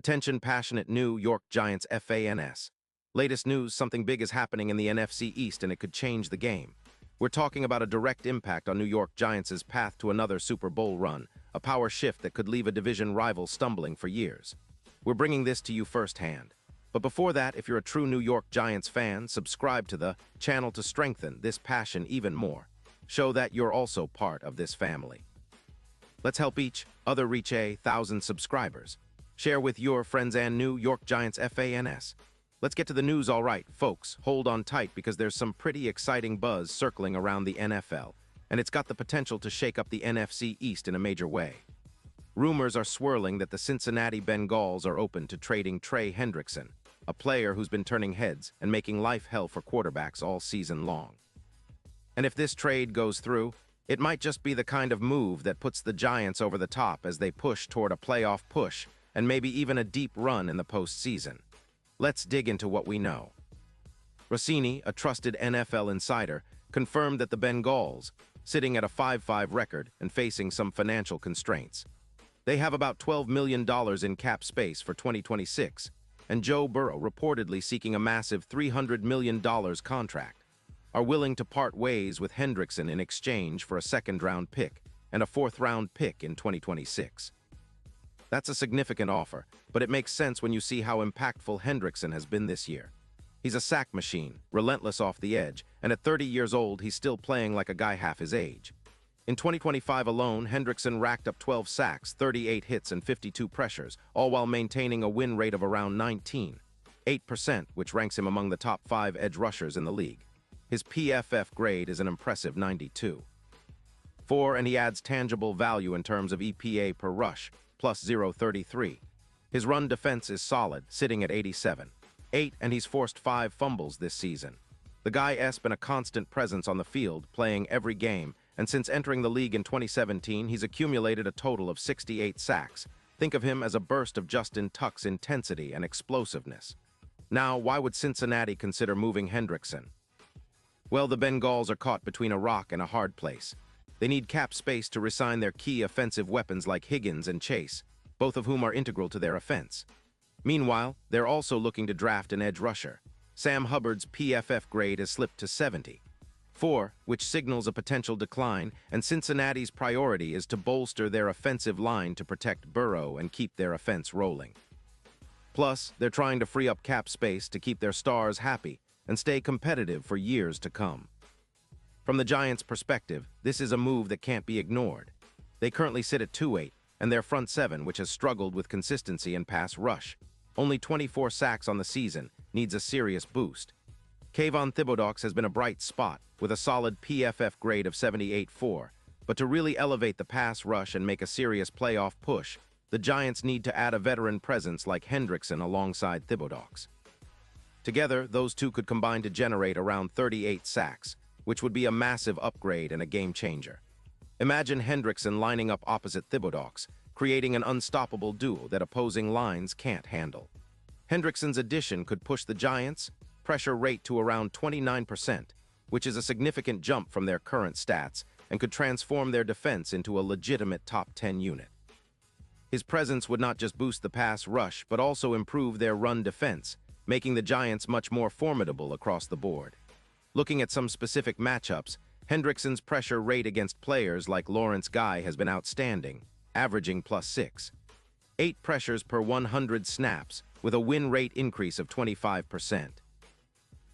Attention passionate New York Giants fans. Latest news, something big is happening in the NFC East and it could change the game. We're talking about a direct impact on New York Giants' path to another Super Bowl run, a power shift that could leave a division rival stumbling for years. We're bringing this to you firsthand. But before that, if you're a true New York Giants fan, subscribe to the channel to strengthen this passion even more. Show that you're also part of this family. Let's help each other reach 1,000 subscribers. Share with your friends and New York Giants fans. Let's get to the news, all right, folks. Hold on tight because there's some pretty exciting buzz circling around the NFL, and it's got the potential to shake up the NFC East in a major way. Rumors are swirling that the Cincinnati Bengals are open to trading Trey Hendrickson, a player who's been turning heads and making life hell for quarterbacks all season long. And if this trade goes through, it might just be the kind of move that puts the Giants over the top as they push toward a playoff push and maybe even a deep run in the postseason. Let's dig into what we know. Rossini, a trusted NFL insider, confirmed that the Bengals, sitting at a 5-5 record and facing some financial constraints. They have about $12 million in cap space for 2026, and Joe Burrow, reportedly seeking a massive $300 million contract, are willing to part ways with Hendrickson in exchange for a second-round pick and a fourth-round pick in 2026. That's a significant offer, but it makes sense when you see how impactful Hendrickson has been this year. He's a sack machine, relentless off the edge, and at 30 years old, he's still playing like a guy half his age. In 2025 alone, Hendrickson racked up 12 sacks, 38 hits, and 52 pressures, all while maintaining a win rate of around 19.8%, which ranks him among the top 5 edge rushers in the league. His PFF grade is an impressive 92.4, and he adds tangible value in terms of EPA per rush, plus 0.33. His run defense is solid, sitting at 87.8, and he's forced 5 fumbles this season. The guy's been a constant presence on the field, playing every game, and since entering the league in 2017, he's accumulated a total of 68 sacks. Think of him as a burst of Justin Tuck's intensity and explosiveness. Now, why would Cincinnati consider moving Hendrickson? Well, the Bengals are caught between a rock and a hard place. They need cap space to resign their key offensive weapons like Higgins and Chase, both of whom are integral to their offense. Meanwhile, they're also looking to draft an edge rusher. Sam Hubbard's PFF grade has slipped to 70.4, which signals a potential decline, and Cincinnati's priority is to bolster their offensive line to protect Burrow and keep their offense rolling. Plus, they're trying to free up cap space to keep their stars happy and stay competitive for years to come. From the Giants' perspective, this is a move that can't be ignored. They currently sit at 2-8, and their front seven, which has struggled with consistency and pass rush, only 24 sacks on the season, needs a serious boost. Kayvon Thibodeaux has been a bright spot, with a solid PFF grade of 78.4, but to really elevate the pass rush and make a serious playoff push, the Giants need to add a veteran presence like Hendrickson alongside Thibodeaux. Together, those two could combine to generate around 38 sacks, which would be a massive upgrade and a game-changer. Imagine Hendrickson lining up opposite Thibodeaux, creating an unstoppable duo that opposing lines can't handle. Hendrickson's addition could push the Giants' pressure rate to around 29%, which is a significant jump from their current stats and could transform their defense into a legitimate top 10 unit. His presence would not just boost the pass rush, but also improve their run defense, making the Giants much more formidable across the board. Looking at some specific matchups, Hendrickson's pressure rate against players like Lawrence Guy has been outstanding, averaging plus 6.8 pressures per 100 snaps, with a win rate increase of 25%.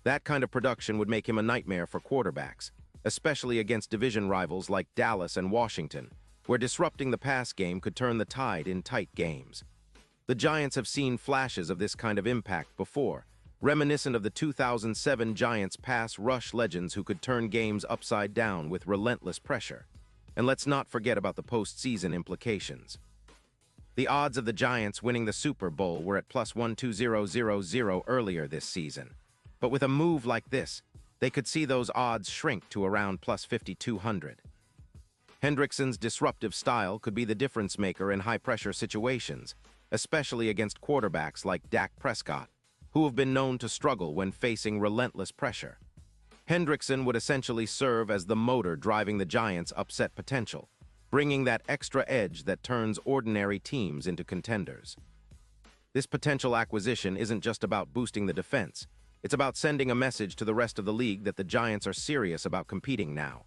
That kind of production would make him a nightmare for quarterbacks, especially against division rivals like Dallas and Washington, where disrupting the pass game could turn the tide in tight games. The Giants have seen flashes of this kind of impact before, reminiscent of the 2007 Giants pass rush legends who could turn games upside down with relentless pressure. And let's not forget about the postseason implications. The odds of the Giants winning the Super Bowl were at plus 120,000 earlier this season. But with a move like this, they could see those odds shrink to around plus 5,200. Hendrickson's disruptive style could be the difference maker in high-pressure situations, especially against quarterbacks like Dak Prescott, who have been known to struggle when facing relentless pressure. Hendrickson would essentially serve as the motor driving the Giants' upset potential, bringing that extra edge that turns ordinary teams into contenders. This potential acquisition isn't just about boosting the defense. It's about sending a message to the rest of the league that the Giants are serious about competing now.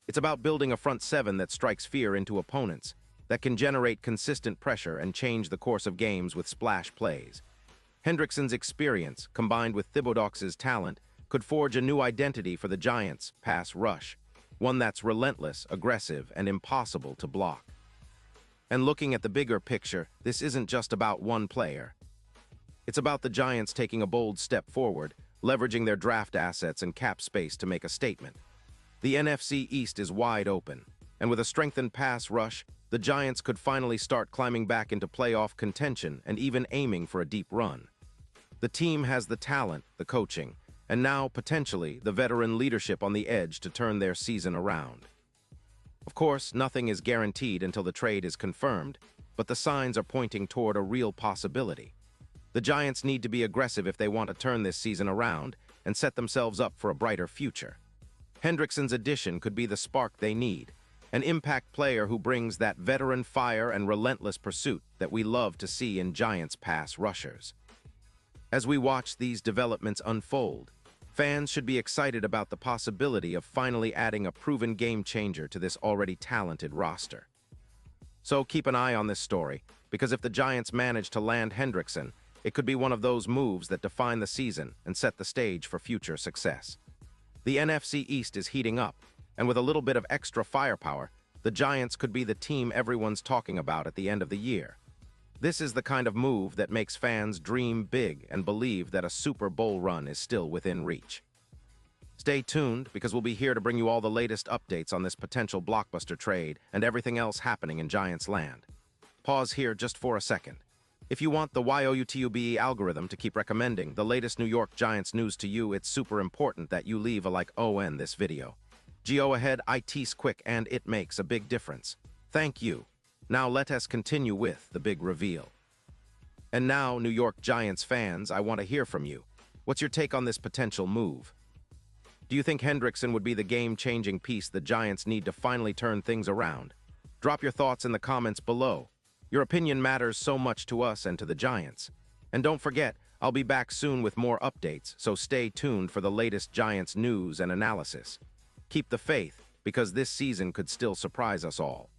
It's about building a front seven that strikes fear into opponents, that can generate consistent pressure and change the course of games with splash plays. Hendrickson's experience, combined with Thibodeaux's talent, could forge a new identity for the Giants' pass rush, one that's relentless, aggressive, and impossible to block. And looking at the bigger picture, this isn't just about one player. It's about the Giants taking a bold step forward, leveraging their draft assets and cap space to make a statement. The NFC East is wide open, and with a strengthened pass rush, the Giants could finally start climbing back into playoff contention and even aiming for a deep run. The team has the talent, the coaching, and now, potentially, the veteran leadership on the edge to turn their season around. Of course, nothing is guaranteed until the trade is confirmed, but the signs are pointing toward a real possibility. The Giants need to be aggressive if they want to turn this season around and set themselves up for a brighter future. Hendrickson's addition could be the spark they need, an impact player who brings that veteran fire and relentless pursuit that we love to see in Giants pass rushers. As we watch these developments unfold, fans should be excited about the possibility of finally adding a proven game changer to this already talented roster. So keep an eye on this story, because if the Giants manage to land Hendrickson, it could be one of those moves that define the season and set the stage for future success. The NFC East is heating up, and with a little bit of extra firepower, the Giants could be the team everyone's talking about at the end of the year. This is the kind of move that makes fans dream big and believe that a Super Bowl run is still within reach. Stay tuned, because we'll be here to bring you all the latest updates on this potential blockbuster trade and everything else happening in Giants land. Pause here just for a second. If you want the YOUTUBE algorithm to keep recommending the latest New York Giants news to you, it's super important that you leave a like on this video. Go ahead, it's quick and it makes a big difference. Thank you. Now let us continue with the big reveal. And now, New York Giants fans, I want to hear from you. What's your take on this potential move? Do you think Hendrickson would be the game-changing piece the Giants need to finally turn things around? Drop your thoughts in the comments below. Your opinion matters so much to us and to the Giants. And don't forget, I'll be back soon with more updates, so stay tuned for the latest Giants news and analysis. Keep the faith, because this season could still surprise us all.